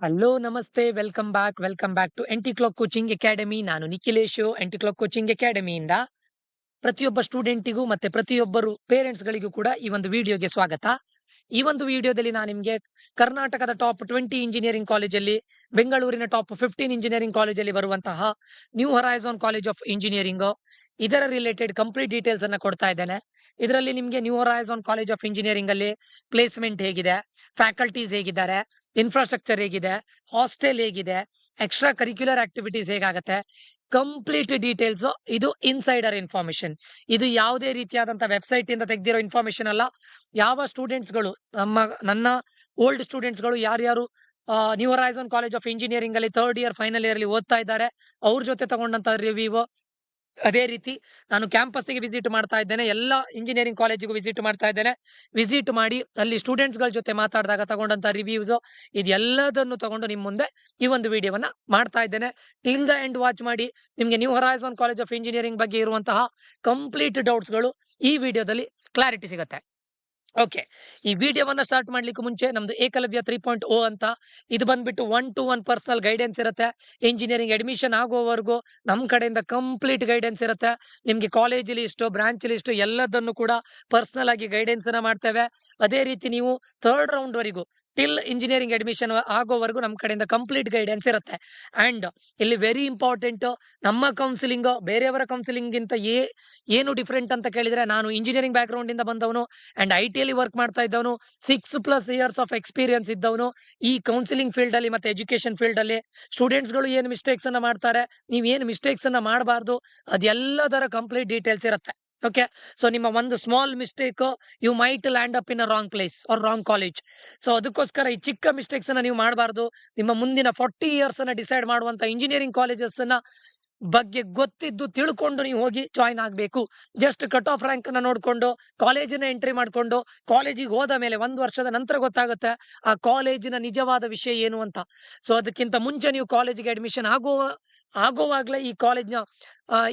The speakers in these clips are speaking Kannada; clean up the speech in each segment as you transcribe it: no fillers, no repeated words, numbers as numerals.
ಹಲೋ ನಮಸ್ತೆ welcome back to MT clock coaching academy. ನಾನು ನಿಖಿಲೇಶು, ಎಂಟಿ ಕ್ಲಾಕ್ ಕೋಚಿಂಗ್ ಅಕಾಡೆಮಿಯಿಂದ. ಪ್ರತಿಯೊಬ್ಬ ಸ್ಟೂಡೆಂಟಿಗೂ ಮತ್ತೆ ಪ್ರತಿಯೊಬ್ಬರು ಪೇರೆಂಟ್ಸ್ ಗಳಿಗೂ ಕೂಡ ಈ ಒಂದು ವಿಡಿಯೋಗೆ ಸ್ವಾಗತ. ಈ ಒಂದು ವಿಡಿಯೋದಲ್ಲಿ ನಾನು ನಿಮಗೆ ಕರ್ನಾಟಕದ ಟಾಪ್ 20 ಇಂಜಿನಿಯರಿಂಗ್ ಕಾಲೇಜಲ್ಲಿ, ಬೆಂಗಳೂರಿನ ಟಾಪ್ 15 ಇಂಜಿನಿಯರಿಂಗ್ ಕಾಲೇಜಲ್ಲಿ ಬರುವಂತಹ New Horizon College of Engineering ಇದರ ರಿಲೇಟೆಡ್ ಕಂಪ್ಲೀಟ್ ಡೀಟೇಲ್ಸ್ ಅನ್ನ ಕೊಡ್ತಾ ಇದ್ದೇನೆ. ಇದರಲ್ಲಿ ನಿಮಗೆ New Horizon College of Engineering ಅಲ್ಲಿ ಪ್ಲೇಸ್ಮೆಂಟ್ ಹೇಗಿದೆ, ಫ್ಯಾಕಲ್ಟೀಸ್ ಹೇಗಿದ್ದಾರೆ, ಇನ್ಫ್ರಾಸ್ಟ್ರಕ್ಚರ್ ಹೇಗಿದೆ, ಹಾಸ್ಟೆಲ್ ಹೇಗಿದೆ, ಎಕ್ಸ್ಟ್ರಾ ಕರಿಕ್ಯುಲರ್ ಆಕ್ಟಿವಿಟೀಸ್ ಹೇಗಾಗತ್ತೆ, ಕಂಪ್ಲೀಟ್ ಡೀಟೇಲ್ಸ್. ಇದು ಇನ್ಸೈಡರ್ ಇನ್ಫಾರ್ಮೇಶನ್. ಇದು ಯಾವುದೇ ರೀತಿಯಾದಂತಹ ವೆಬ್ಸೈಟ್ ಇಂದ ತೆಗೆದಿರೋ ಇನ್ಫಾರ್ಮೇಶನ್ ಅಲ್ಲ. ಯಾವ ಸ್ಟೂಡೆಂಟ್ಸ್ ಗಳು ನನ್ನ ಓಲ್ಡ್ ಸ್ಟೂಡೆಂಟ್ಸ್ ಗಳು ಯಾರ್ಯಾರು new Horizon College of Engineering ಅಲ್ಲಿ ಥರ್ಡ್ ಇಯರ್ ಫೈನಲ್ ಇಯರ್ ಅಲ್ಲಿ ಓದ್ತಾ ಇದ್ದಾರೆ ಅವ್ರ ಜೊತೆ ತಗೊಂಡಂತ ರಿವ್ಯೂ. ಅದೇ ರೀತಿ ನಾನು ಕ್ಯಾಂಪಸ್ಗೆ ವಿಸಿಟ್ ಮಾಡ್ತಾ ಇದ್ದೇನೆ, ಎಲ್ಲ ಇಂಜಿನಿಯರಿಂಗ್ ಕಾಲೇಜಿಗೂ ವಿಸಿಟ್ ಮಾಡ್ತಾ ಇದ್ದೇನೆ. ವಿಸಿಟ್ ಮಾಡಿ ಅಲ್ಲಿ ಸ್ಟೂಡೆಂಟ್ಸ್ ಗಳ ಜೊತೆ ಮಾತಾಡಿದಾಗ ತಗೊಂಡಂತ ರಿವ್ಯೂಸ್ ಇದೆಲ್ಲದನ್ನು ತಗೊಂಡು ನಿಮ್ ಮುಂದೆ ಈ ಒಂದು ವಿಡಿಯೋವನ್ನ ಮಾಡ್ತಾ ಇದ್ದೇನೆ. ಟಿಲ್ ದ ಎಂಡ್ ವಾಚ್ ಮಾಡಿ. ನಿಮ್ಗೆ new Horizon College of engineering ಬಗ್ಗೆ ಇರುವಂತಹ ಕಂಪ್ಲೀಟ್ ಡೌಟ್ಸ್ ಗಳು ಈ ವಿಡಿಯೋದಲ್ಲಿ ಕ್ಲಾರಿಟಿ ಸಿಗುತ್ತೆ. ಓಕೆ, ಈ ವಿಡಿಯೋವನ್ನ ಸ್ಟಾರ್ಟ್ ಮಾಡ್ಲಿಕ್ಕೆ ಮುಂಚೆ ನಮ್ದು ಏಕಲವ್ಯ 3.0 ಅಂತ ಇದು ಬಂದ್ಬಿಟ್ಟು 1-to-1 ಪರ್ಸನಲ್ ಗೈಡೆನ್ಸ್ ಇರುತ್ತೆ. ಇಂಜಿನಿಯರಿಂಗ್ ಅಡ್ಮಿಷನ್ ಆಗುವವರೆಗೂ ನಮ್ ಕಡೆಯಿಂದ ಕಂಪ್ಲೀಟ್ ಗೈಡೆನ್ಸ್ ಇರುತ್ತೆ. ನಿಮ್ಗೆ ಕಾಲೇಜ್ ಲಿಸ್ಟ್, ಬ್ರಾಂಚ್ ಲಿಸ್ಟ್ ಎಲ್ಲದನ್ನು ಕೂಡ ಪರ್ಸನಲ್ ಆಗಿ ಗೈಡೆನ್ಸ್ ಅನ್ನ ಮಾಡ್ತೇವೆ. ಅದೇ ರೀತಿ ನೀವು ಥರ್ಡ್ ರೌಂಡ್ ವರೆಗೂ ಟಿಲ್ ಇಂಜಿನಿಯರಿಂಗ್ ಅಡ್ಮಿಷನ್ ಆಗೋವರೆಗೂ ನಮ್ಮ ಕಡೆಯಿಂದ ಕಂಪ್ಲೀಟ್ ಗೈಡೆನ್ಸ್ ಇರುತ್ತೆ. ಅಂಡ್ ಇಲ್ಲಿ ವೆರಿ ಇಂಪಾರ್ಟೆಂಟ್, ನಮ್ಮ ಕೌನ್ಸಿಲಿಂಗ್ ಬೇರೆಯವರ ಕೌನ್ಸಿಲಿಂಗ್ ಗಿಂತ ಏನು ಡಿಫ್ರೆಂಟ್ ಅಂತ ಕೇಳಿದ್ರೆ, ನಾನು ಇಂಜಿನಿಯರಿಂಗ್ ಬ್ಯಾಕ್ ಗ್ರೌಂಡ್ ಇಂದ ಬಂದವನು ಅಂಡ್ ಐ ಟಿ ವರ್ಕ್ ಮಾಡ್ತಾ ಇದ್ದವನು, 6+ ಇಯರ್ಸ್ ಆಫ್ ಎಕ್ಸ್ಪೀರಿಯನ್ಸ್ ಇದ್ದವನು. ಈ ಕೌನ್ಸಿಲಿಂಗ್ ಫೀಲ್ಡ್ ಅಲ್ಲಿ ಮತ್ತೆ ಎಜುಕೇಶನ್ ಫೀಲ್ಡ್ ಅಲ್ಲಿ ಸ್ಟೂಡೆಂಟ್ಸ್ ಗಳು ಏನು ಮಿಸ್ಟೇಕ್ಸ್ ಅನ್ನ ಮಾಡ್ತಾರೆ, ನೀವ್ ಏನು ಮಿಸ್ಟೇಕ್ಸ್ ಅನ್ನ ಮಾಡಬಾರ್ದು, ಅದೆಲ್ಲದರ ಕಂಪ್ಲೀಟ್ ಡೀಟೇಲ್ಸ್ ಇರುತ್ತೆ. ಓಕೆ, ಸೊ ನಿಮ್ಮ ಒಂದು small mistake you might land up in a wrong place or wrong college. So ಅದಕ್ಕೋಸ್ಕರ ಈ ಚಿಕ್ಕ ಮಿಸ್ಟೇಕ್ಸ್ ಅನ್ನ ನೀವು ಮಾಡಬಾರ್ದು. ನಿಮ್ಮ ಮುಂದಿನ 40 ಇಯರ್ಸ್ ಅನ್ನ ಡಿಸೈಡ್ ಮಾಡುವಂತ ಇಂಜಿನಿಯರಿಂಗ್ ಕಾಲೇಜಸ್ ಅನ್ನ ಬಗ್ಗೆ ಗೊತ್ತಿದ್ದು ತಿಳ್ಕೊಂಡು ನೀವು ಹೋಗಿ ಜಾಯ್ನ್ ಆಗಬೇಕು. ಜಸ್ಟ್ ಕಟ್ ಆಫ್ ರ್ಯಾಂಕ್ ಅನ್ನ ನೋಡ್ಕೊಂಡು ಕಾಲೇಜಿನ ಎಂಟ್ರಿ ಮಾಡ್ಕೊಂಡು ಕಾಲೇಜಿಗೆ ಹೋದ ಮೇಲೆ 1 ವರ್ಷದ ನಂತರ ಗೊತ್ತಾಗುತ್ತೆ ಆ ಕಾಲೇಜಿನ ನಿಜವಾದ ವಿಷಯ ಏನು ಅಂತ. ಸೊ ಅದಕ್ಕಿಂತ ಮುಂಚೆ ನೀವು ಕಾಲೇಜಿಗೆ ಅಡ್ಮಿಷನ್ ಆಗೋವಾಗ್ಲೇ ಈ ಕಾಲೇಜ್ನ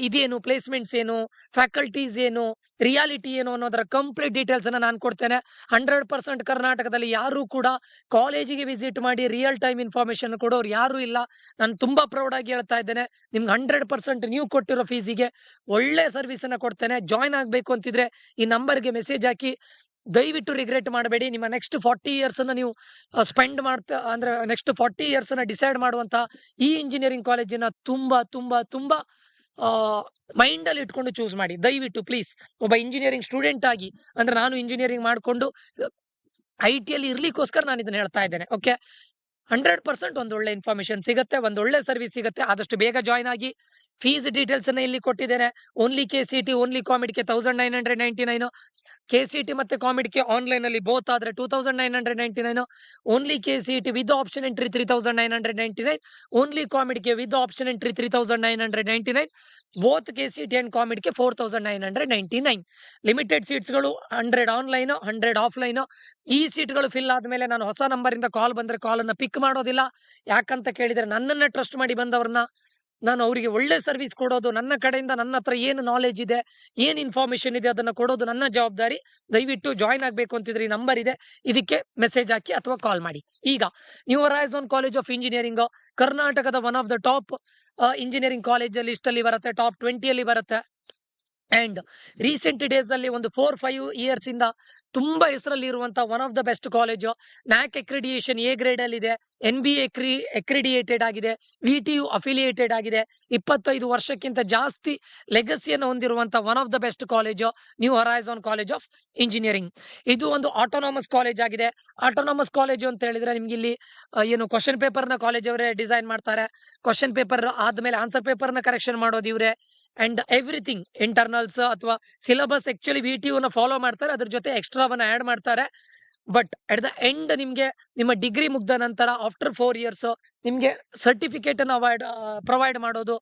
ಇದೇನು, ಪ್ಲೇಸ್ಮೆಂಟ್ಸ್ ಏನು, ಫ್ಯಾಕಲ್ಟೀಸ್ ಏನು, ರಿಯಾಲಿಟಿ ಏನು ಅನ್ನೋದರ ಕಂಪ್ಲೀಟ್ ಡೀಟೇಲ್ಸ್ ಅನ್ನ ನಾನು ಕೊಡ್ತೇನೆ. 100% ಕರ್ನಾಟಕದಲ್ಲಿ ಯಾರು ಕೂಡ ಕಾಲೇಜಿಗೆ ವಿಸಿಟ್ ಮಾಡಿ ರಿಯಲ್ ಟೈಮ್ ಇನ್ಫಾರ್ಮೇಶನ್ ಕೊಡೋರು ಯಾರು ಇಲ್ಲ. ನಾನು ತುಂಬಾ ಪ್ರೌಡ್ ಆಗಿ ಹೇಳ್ತಾ ಇದ್ದೇನೆ. ನಿಮ್ಗೆ 100% ನೀವು ಕೊಟ್ಟಿರೋ ಫೀಸಿಗೆ ಒಳ್ಳೆ ಸರ್ವಿಸ್ ಅನ್ನ ಕೊಡ್ತೇನೆ. ಜಾಯ್ನ್ ಆಗ್ಬೇಕು ಅಂತಿದ್ರೆ ಈ ನಂಬರ್ಗೆ ಮೆಸೇಜ್ ಹಾಕಿ. ದಯವಿಟ್ಟು ರಿಗ್ರೆಟ್ ಮಾಡಬೇಡಿ. ನಿಮ್ಮ ನೆಕ್ಸ್ಟ್ 40 ಇಯರ್ಸ್ ಅನ್ನ ನೀವು ಸ್ಪೆಂಡ್ ಮಾಡ್ತಾ, ಅಂದ್ರೆ ನೆಕ್ಸ್ಟ್ 40 ಇಯರ್ಸ್ ಅನ್ನ ಡಿಸೈಡ್ ಮಾಡುವಂತ ಈ ಇಂಜಿನಿಯರಿಂಗ್ ಕಾಲೇಜಿನ ತುಂಬಾ ತುಂಬಾ ತುಂಬಾ ಮೈಂಡ್ ಅಲ್ಲಿ ಇಟ್ಕೊಂಡು ಚೂಸ್ ಮಾಡಿ ದಯವಿಟ್ಟು ಪ್ಲೀಸ್. ಒಬ್ಬ ಇಂಜಿನಿಯರಿಂಗ್ ಸ್ಟೂಡೆಂಟ್ ಆಗಿ, ಅಂದ್ರೆ ನಾನು ಇಂಜಿನಿಯರಿಂಗ್ ಮಾಡ್ಕೊಂಡು ಐ ಟಿ ಅಲ್ಲಿ ಇರ್ಲಿಕ್ಕೋಸ್ಕರ ನಾನು ಇದನ್ನ ಹೇಳ್ತಾ ಇದ್ದೇನೆ. ಓಕೆ, 100% ಒಂದು ಒಳ್ಳೆ ಇನ್ಫಾರ್ಮೇಶನ್ ಸಿಗುತ್ತೆ, ಒಂದು ಒಳ್ಳೆ ಸರ್ವಿಸ್ ಸಿಗುತ್ತೆ. ಆದಷ್ಟು ಬೇಗ ಜಾಯ್ನ್ ಆಗಿ. ಫೀಸ್ ಡೀಟೇಲ್ಸ್ ಅನ್ನ ಇಲ್ಲಿ ಕೊಟ್ಟಿದ್ದೇನೆ. ಓನ್ಲಿ KCET, ಓನ್ಲಿ ಕಾಮಿಡ್ಗೆ 1999, KCET ಮತ್ತೆ ಕಾಮಿಡ್ಗೆ ಆನ್ಲೈನ್ ಅಲ್ಲಿ ಬೋತ್ ಆದ್ರೆ 2999, only KCET with option entry 3999, only ಕಾಮಿಡ್ಗೆ with option entry 3999, both KCET and ಕಾಮಿಡ್ಗೆ 4999. ಲಿಮಿಟೆಡ್ ಸೀಟ್ಸ್ಗಳು 100 ಆನ್ಲೈನ್, 100 ಆಫ್ಲೈನ್. ಈ ಸೀಟ್ಗಳು ಫಿಲ್ ಆದ್ಮೇಲೆ ನಾನು ಹೊಸ ನಂಬರ್ ಇಂದ ಕಾಲ್ ಬಂದ್ರೆ ಕಾಲ್ ಅನ್ನ ಪಿಕ್ ಮಾಡೋದಿಲ್ಲ. ಯಾಕಂತ ಕೇಳಿದ್ರೆ ನನ್ನನ್ನ ಟ್ರಸ್ಟ್ ಮಾಡಿ ಬಂದವ್ರನ್ನ ನಾನು ಅವರಿಗೆ ಒಳ್ಳೆ ಸರ್ವಿಸ್ ಕೊಡೋದು, ನನ್ನ ಕಡೆಯಿಂದ ನನ್ನ ಹತ್ರ ಏನು ನಾಲೆಜ್ ಇದೆ, ಏನ್ ಇನ್ಫಾರ್ಮೇಶನ್ ಇದೆ ಅದನ್ನ ಕೊಡೋದು ನನ್ನ ಜವಾಬ್ದಾರಿ. ದಯವಿಟ್ಟು ಜಾಯ್ನ್ ಆಗ್ಬೇಕು ಅಂತಿದ್ರೆ ಈ ನಂಬರ್ ಇದೆ, ಇದಕ್ಕೆ ಮೆಸೇಜ್ ಹಾಕಿ ಅಥವಾ ಕಾಲ್ ಮಾಡಿ. ಈಗ new Horizon College of engineering ಕರ್ನಾಟಕದ one of the top engineering college list ಅಲ್ಲಿ ಬರುತ್ತೆ, ಟಾಪ್ 20 ಅಲ್ಲಿ ಬರುತ್ತೆ. ಅಂಡ್ ರೀಸೆಂಟ್ ಡೇಸ್ ಅಲ್ಲಿ ಒಂದು 4-5 ಇಯರ್ಸ್ ಇಂದ ತುಂಬಾ ಹೆಸರಲ್ಲಿ ಇರುವಂತಹ one of the best college. NAAC accreditation A grade ಅಲ್ಲಿ ಇದೆ, NBA ಅಕ್ರಿಡಿಯೇಟೆಡ್ ಆಗಿದೆ, VTU ಅಫಿಲಿಯೇಟೆಡ್ ಆಗಿದೆ. 25 ವರ್ಷಕ್ಕಿಂತ ಜಾಸ್ತಿ ಲೆಗಸಿಯನ್ನು ಹೊಂದಿರುವಂತಹ one of the best college New Horizon College of Engineering. ಇದು ಒಂದು ಆಟೋನಾಮಸ್ ಕಾಲೇಜ್ ಆಗಿದೆ. ಆಟೋನಾಮಸ್ ಕಾಲೇಜ್ ಅಂತ ಹೇಳಿದ್ರೆ ನಿಮ್ಗೆ ಇಲ್ಲಿ ಏನು ಕ್ವಶನ್ ಪೇಪರ್ ನ ಕಾಲೇಜ್ ಅವರೇ ಡಿಸೈನ್ ಮಾಡ್ತಾರೆ. ಕ್ವಶನ್ ಪೇಪರ್ ಆದ್ಮೇಲೆ ಆನ್ಸರ್ ಪೇಪರ್ ನ ಕರೆಕ್ಷನ್ ಮಾಡೋದು ಇವ್ರೆ. ಅಂಡ್ ಎವ್ರಿಥಿಂಗ್ ಇಂಟರ್ನಲ್ಸ್ ಅಥವಾ ಸಿಲೆಬಸ್ ಆಕ್ಚುಲಿ VTU ನ ಫಾಲೋ ಮಾಡ್ತಾರೆ, ಅದ್ರ ಜೊತೆ ಎಕ್ಸ್ಟ್ರಾವನ್ನ ಆಡ್ ಮಾಡ್ತಾರೆ. ಬಟ್ ಅಟ್ ದ ಎಂಡ್ ನಿಮ್ಗೆ ನಿಮ್ಮ ಡಿಗ್ರಿ ಮುಗ್ದ ನಂತರ ಆಫ್ಟರ್ 4 ಇಯರ್ಸ್ ನಿಮ್ಗೆ ಸರ್ಟಿಫಿಕೇಟ್ ಅನ್ನ ಪ್ರೊವೈಡ್ ಮಾಡೋದು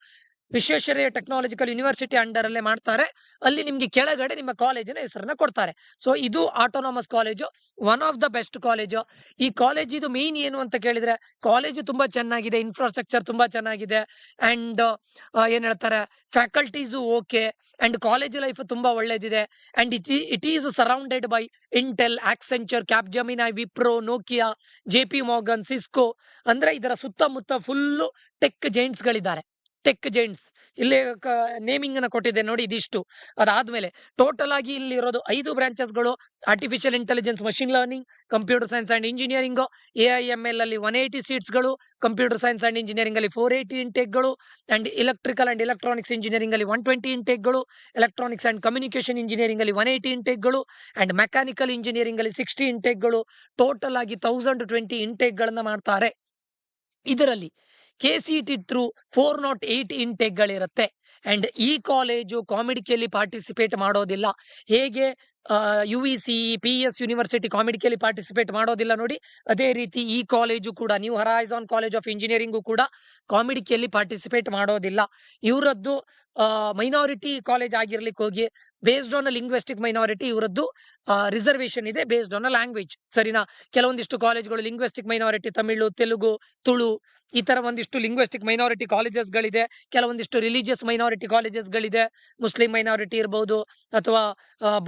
ವಿಶ್ವೇಶ್ವರಯ್ಯ ಟೆಕ್ನಾಲಜಿಕಲ್ ಯೂನಿವರ್ಸಿಟಿ ಅಂಡರ್ ಅಲ್ಲೇ ಮಾಡ್ತಾರೆ. ಅಲ್ಲಿ ನಿಮ್ಗೆ ಕೆಳಗಡೆ ನಿಮ್ಮ ಕಾಲೇಜಿನ ಹೆಸರನ್ನ ಕೊಡ್ತಾರೆ. ಸೊ ಇದು autonomous college, one of the best college. ಈ ಕಾಲೇಜ್ ಇದು ಮೇನ್ ಏನು ಅಂತ ಕೇಳಿದ್ರೆ, ಕಾಲೇಜು ತುಂಬಾ ಚೆನ್ನಾಗಿದೆ, ಇನ್ಫ್ರಾಸ್ಟ್ರಕ್ಚರ್ ತುಂಬಾ ಚೆನ್ನಾಗಿದೆ, ಅಂಡ್ ಏನ್ ಹೇಳ್ತಾರೆ, faculties okay, and college life ತುಂಬಾ ಒಳ್ಳೇದಿದೆ. And it is surrounded by Intel, Accenture, Capgemini, Wipro, Nokia, JP Morgan, Cisco. ಅಂದ್ರೆ ಇದರ ಸುತ್ತಮುತ್ತ ಫುಲ್ಲು ಟೆಕ್ ಜೈಂಟ್ಸ್ ಗಳಿದ್ದಾರೆ. ಟೆಕ್ ಜೈಂಟ್ಸ್ ಇಲ್ಲಿ ನೇಮಿಂಗ್ ಅನ್ನ ಕೊಟ್ಟಿದೆ ನೋಡಿ, ಇದಿಷ್ಟು. ಅದಾದ್ಮೇಲೆ ಟೋಟಲ್ ಆಗಿ ಇಲ್ಲಿ ಇರೋದು 5 ಬ್ರಾಂಚಸ್ಗಳು: artificial intelligence, machine learning, computer science and engineering, AIML ಅಲ್ಲಿ 180 ಸೀಟ್ಸ್ಗಳು, ಕಂಪ್ಯೂಟರ್ ಸೈನ್ಸ್ ಅಂಡ್ ಇಂಜಿನಿಯರಿಂಗ್ ಅಲ್ಲಿ 480 ಇಂಟೇಕ್ಗಳು, and electrical and electronics engineering ಅಲ್ಲಿ 120 ಇಂಟೇಕ್ಗಳು, ಎಲೆಕ್ಟ್ರಾನಿಕ್ಸ್ ಅಂಡ್ ಕಮ್ಯುನಿಕೇಶನ್ ಇಂಜಿನಿಯರಿಂಗ್ ಅಲ್ಲಿ 180 ಇಂಟೇಕ್ಗಳು, ಅಂಡ್ ಮೆಕ್ಯಾನಿಕಲ್ ಇಂಜಿನಿಯರಿಂಗ್ ಅಲ್ಲಿ 60 ಇಂಟೇಕ್ಗಳು. ಟೋಟಲ್ ಆಗಿ 1020 ಇಂಟೇಕ್ಗಳನ್ನ ಮಾಡ್ತಾರೆ. ಇದರಲ್ಲಿ KCET ಥ್ರೂ 408 ಇಂಟೇಕ್ಗಳಿರುತ್ತೆ. ಅಂಡ್ ಈ ಕಾಲೇಜು ಕಾಮಿಡಿಕೆಯಲ್ಲಿ ಪಾರ್ಟಿಸಿಪೇಟ್ ಮಾಡೋದಿಲ್ಲ. ಹೇಗೆ UEC, PS ಯೂನಿವರ್ಸಿಟಿ ಕಾಮಿಡಿಕೆಯಲ್ಲಿ ಪಾರ್ಟಿಸಿಪೇಟ್ ಮಾಡೋದಿಲ್ಲ ನೋಡಿ, ಅದೇ ರೀತಿ ಈ ಕಾಲೇಜು ಕೂಡ, New Horizon College of Engineering ಕೂಡ ಕಾಮಿಡಿಕೆಯಲ್ಲಿ ಪಾರ್ಟಿಸಿಪೇಟ್ ಮಾಡೋದಿಲ್ಲ. ಇವರದ್ದು ಮೈನಾರಿಟಿ ಕಾಲೇಜ್ ಆಗಿರ್ಲಿಕ್ಕೆ ಹೋಗಿ, ಬೇಸ್ಡ್ ಆನ್ ಲಿಂಗ್ವಿಸ್ಟಿಕ್ ಮೈನಾರಿಟಿ, ಇವರದ್ದು ರಿಸರ್ವೇಶನ್ ಇದೆ ಬೇಸ್ಡ್ ಆನ್ ಲ್ಯಾಂಗ್ವೇಜ್. ಸರಿನಾ? ಕೆಲವೊಂದಿಷ್ಟು ಕಾಲೇಜ್ಗಳು ಲಿಂಗ್ವಿಸ್ಟಿಕ್ ಮೈನಾರಿಟಿ, ತಮಿಳು, ತೆಲುಗು, ತುಳು, ಈ ತರ ಒಂದಿಷ್ಟು ಲಿಂಗ್ವಿಸ್ಟಿಕ್ ಮೈನಾರಿಟಿ ಕಾಲೇಜಸ್ಗಳಿದೆ. ಕೆಲವೊಂದಿಷ್ಟು ರಿಲಿಜಿಯಸ್ ಮೈನಾರಿಟಿ ಕಾಲೇಜಸ್ಗಳಿದೆ. ಮುಸ್ಲಿಂ ಮೈನಾರಿಟಿ ಇರ್ಬೋದು, ಅಥವಾ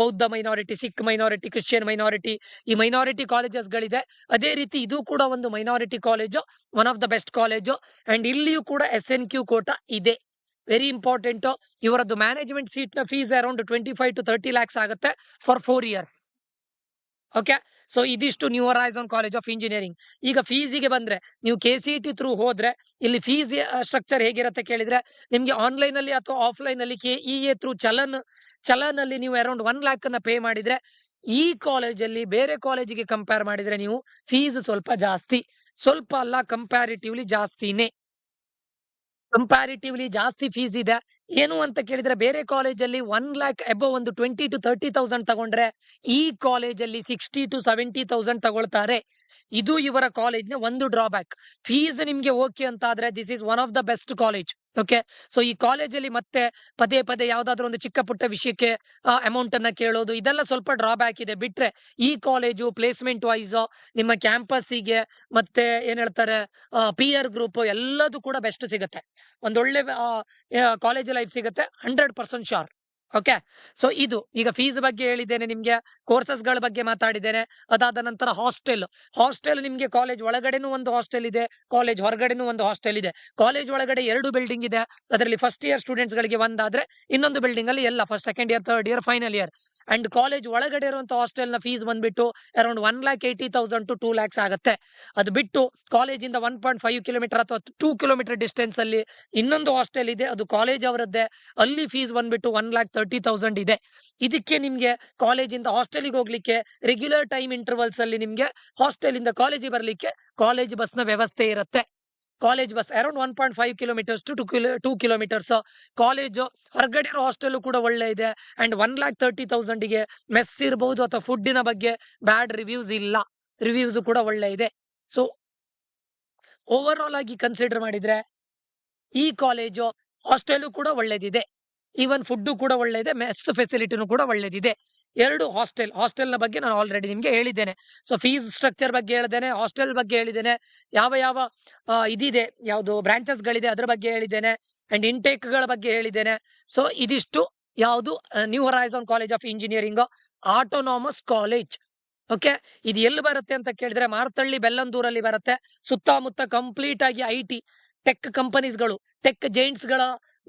ಬೌದ್ಧ minority, Sikh minority, Christian minority, ಈ ಮೈನಾರಿಟಿ ಕಾಲೇಜಸ್ಗಳಿದೆ. ಅದೇ ರೀತಿ ಇದು ಕೂಡ ಒಂದು minority college, one of the best college. And ಇಲ್ಲಿಯೂ ಕೂಡ SNQ ಕೋಟಾ ಇದೆ. Very important. ಇವರದ್ದು ಮ್ಯಾನೇಜ್ಮೆಂಟ್ ಸೀಟ್ ನ ಫೀಸ್ ಅರೌಂಡ್ 25 to 30 lakhs ಆಗುತ್ತೆ ಫಾರ್ 4 years. ಓಕೆ, ಸೊ ಇದಿಷ್ಟು New Horizon College of Engineering. ಈಗ ಫೀಸಿಗೆ ಬಂದ್ರೆ, ನೀವು KCET ಥ್ರೂ ಹೋದ್ರೆ ಇಲ್ಲಿ ಫೀಸ್ ಸ್ಟ್ರಕ್ಚರ್ ಹೇಗಿರುತ್ತೆ ಕೇಳಿದ್ರೆ, ನಿಮ್ಗೆ ಆನ್ಲೈನ್ ಅಲ್ಲಿ ಅಥವಾ ಆಫ್ಲೈನ್ ಅಲ್ಲಿ KEA ಥ್ರೂ ಚಲನ್ ಅಲ್ಲಿ ನೀವು ಅರೌಂಡ್ 1 lakh ಅನ್ನ ಪೇ ಮಾಡಿದ್ರೆ, ಈ ಕಾಲೇಜಲ್ಲಿ ಬೇರೆ ಕಾಲೇಜಿಗೆ ಕಂಪೇರ್ ಮಾಡಿದ್ರೆ ನೀವು ಫೀಸ್ ಸ್ವಲ್ಪ ಜಾಸ್ತಿ. ಸ್ವಲ್ಪ ಅಲ್ಲ, ಕಂಪ್ಯಾರಿಟಿವ್ಲಿ ಜಾಸ್ತಿನೇ. ಕಂಪ್ಯಾರಿಟಿವ್ಲಿ ಜಾಸ್ತಿ ಫೀಸ್ ಇದೆ. ಏನು ಅಂತ ಕೇಳಿದ್ರೆ, ಬೇರೆ ಕಾಲೇಜಲ್ಲಿ 1 lakh ಅಬೌವ್ ಒಂದು 20 to 30,000 ತಗೊಂಡ್ರೆ, ಈ ಕಾಲೇಜಲ್ಲಿ 60 to 70,000 ತಗೊಳ್ತಾರೆ. ಇದು ಇವರ ಕಾಲೇಜ್ನ ಒಂದು ಡ್ರಾಬ್ಯಾಕ್. ಫೀಸ್ ನಿಮ್ಗೆ ಓಕೆ ಅಂತ ಆದ್ರೆ, this is one of the best college. Okay, so ಈ ಕಾಲೇಜಲ್ಲಿ ಮತ್ತೆ ಪದೇ ಪದೇ ಯಾವ್ದಾದ್ರು ಒಂದು ಚಿಕ್ಕ ಪುಟ್ಟ ವಿಷಯಕ್ಕೆ ಅಮೌಂಟ್ ಅನ್ನ ಕೇಳೋದು, ಇದೆಲ್ಲ ಸ್ವಲ್ಪ ಡ್ರಾಬ್ಯಾಕ್ ಇದೆ. ಬಿಟ್ರೆ ಈ ಕಾಲೇಜು ಪ್ಲೇಸ್ಮೆಂಟ್ ವೈಸ್, ನಿಮ್ಮ ಕ್ಯಾಂಪಸ್ಸಿಗೆ, ಮತ್ತೆ ಏನ್ ಹೇಳ್ತಾರೆ, PR ಗ್ರೂಪ್ ಎಲ್ಲದೂ ಕೂಡ ಬೆಸ್ಟ್ ಸಿಗುತ್ತೆ. ಒಂದೊಳ್ಳೆ ಕಾಲೇಜ್ ಲೈಫ್ ಸಿಗುತ್ತೆ, 100% ಶೋರ್. ಓಕೆ, ಸೊ ಇದು ಈಗ ಫೀಸ್ ಬಗ್ಗೆ ಹೇಳಿದ್ದೇನೆ ನಿಮ್ಗೆ, ಕೋರ್ಸಸ್ಗಳ ಬಗ್ಗೆ ಮಾತಾಡಿದ್ದೇನೆ. ಅದಾದ ನಂತರ ಹಾಸ್ಟೆಲ್ ನಿಮ್ಗೆ ಕಾಲೇಜ್ ಒಳಗಡೆನೂ ಒಂದು ಹಾಸ್ಟೆಲ್ ಇದೆ, ಕಾಲೇಜ್ ಹೊರಗಡೆನೂ ಒಂದು ಹಾಸ್ಟೆಲ್ ಇದೆ. ಕಾಲೇಜ್ ಒಳಗಡೆ 2 ಬಿಲ್ಡಿಂಗ್ ಇದೆ. ಅದರಲ್ಲಿ ಫಸ್ಟ್ ಇಯರ್ ಸ್ಟೂಡೆಂಟ್ಸ್ ಗಳಿಗೆ ಒಂದಾದ್ರೆ, ಇನ್ನೊಂದು ಬಿಲ್ಡಿಂಗ್ ಅಲ್ಲಿ ಎಲ್ಲ first, second year, third year, final year. And college ಒಳಗಡೆ ಇರುವಂತ ಹಾಸ್ಟೆಲ್ ನ ಫೀಸ್ ಬಂದ್ಬಿಟ್ಟು ಅರೌಂಡ್ 1,80,000 to 2 lakhs ಆಗುತ್ತೆ. ಅದು ಬಿಟ್ಟು ಕಾಲೇಜಿಂದ 1.5 ಕಿಲೋಮೀಟರ್ ಅಥವಾ 2 ಕಿಲೋಮೀಟರ್ ಡಿಸ್ಟೆನ್ಸ್ ಅಲ್ಲಿ ಇನ್ನೊಂದು ಹಾಸ್ಟೆಲ್ ಇದೆ, ಅದು ಕಾಲೇಜ್ ಅವರದ್ದೇ. ಅಲ್ಲಿ ಫೀಸ್ ಬಂದ್ಬಿಟ್ಟು 1,30,000 ಇದೆ. ಇದಕ್ಕೆ ನಿಮ್ಗೆ ಕಾಲೇಜಿಂದ ಹಾಸ್ಟೆಲಿಗೆ ಹೋಗ್ಲಿಕ್ಕೆ ರೆಗ್ಯುಲರ್ ಟೈಮ್ ಇಂಟರ್ವಲ್ಸ್ ಅಲ್ಲಿ ನಿಮ್ಗೆ ಹಾಸ್ಟೆಲ್ ಇಂದ ಕಾಲೇಜಿಗೆ ಬರ್ಲಿಕ್ಕೆ ಕಾಲೇಜ್ ಬಸ್ ನ ವ್ಯವಸ್ಥೆ ಇರುತ್ತೆ. College bus around 1.5 kilometres to 2 kilometres. College ಹೊರಗಡೆ ಇರೋ ಹಾಸ್ಟೆಲ್ ಕೂಡ ಒಳ್ಳೆ ಇದೆ. ಅಂಡ್ 1,30,000 ಗೆ ಮೆಸ್ ಇರಬಹುದು ಅಥವಾ ಫುಡ್ಡಿನ ಬಗ್ಗೆ ಬ್ಯಾಡ್ ರಿವ್ಯೂಸ್ ಇಲ್ಲ, ರಿವ್ಯೂಸ್ ಕೂಡ ಒಳ್ಳೆ ಇದೆ. ಸೊ ಓವರ್ ಆಲ್ ಆಗಿ ಕನ್ಸಿಡರ್ ಮಾಡಿದ್ರೆ, ಈ ಕಾಲೇಜು ಹಾಸ್ಟೆಲ್ ಕೂಡ ಒಳ್ಳೇದಿದೆ, ಈವನ್ ಫುಡ್ ಕೂಡ ಒಳ್ಳೆದಿದೆ, ಮೆಸ್ ಫೆಸಿಲಿಟಿನೂ ಕೂಡ ಒಳ್ಳೇದಿದೆ. 2 ಹಾಸ್ಟೆಲ್ ನ ಬಗ್ಗೆ ನಾನು ಆಲ್ರೆಡಿ ನಿಮ್ಗೆ ಹೇಳಿದ್ದೇನೆ. ಸೊ ಫೀಸ್ ಸ್ಟ್ರಕ್ಚರ್ ಬಗ್ಗೆ ಹೇಳಿದ್ದೇನೆ, ಹಾಸ್ಟೆಲ್ ಬಗ್ಗೆ ಹೇಳಿದ್ದೇನೆ, ಯಾವ ಇದಿದೆ, ಯಾವುದು ಬ್ರಾಂಚಸ್ ಗಳಿದೆ ಅದ್ರ ಬಗ್ಗೆ ಹೇಳಿದ್ದೇನೆ, ಅಂಡ್ ಇಂಟೇಕ್ ಗಳ ಬಗ್ಗೆ ಹೇಳಿದ್ದೇನೆ. ಸೊ ಇದಿಷ್ಟು ಯಾವುದು New Horizon College of Engineering autonomous college. Okay, ಇದು ಎಲ್ಲಿ ಬರುತ್ತೆ ಅಂತ ಕೇಳಿದ್ರೆ, ಮಾರ್ತಳ್ಳಿ ಬೆಲ್ಲಂದೂರಲ್ಲಿ ಬರುತ್ತೆ. ಸುತ್ತಮುತ್ತ ಕಂಪ್ಲೀಟ್ ಆಗಿ IT ಟೆಕ್ ಕಂಪನೀಸ್ಗಳು, ಟೆಕ್ ಜೈಂಟ್ಸ್ ಗಳ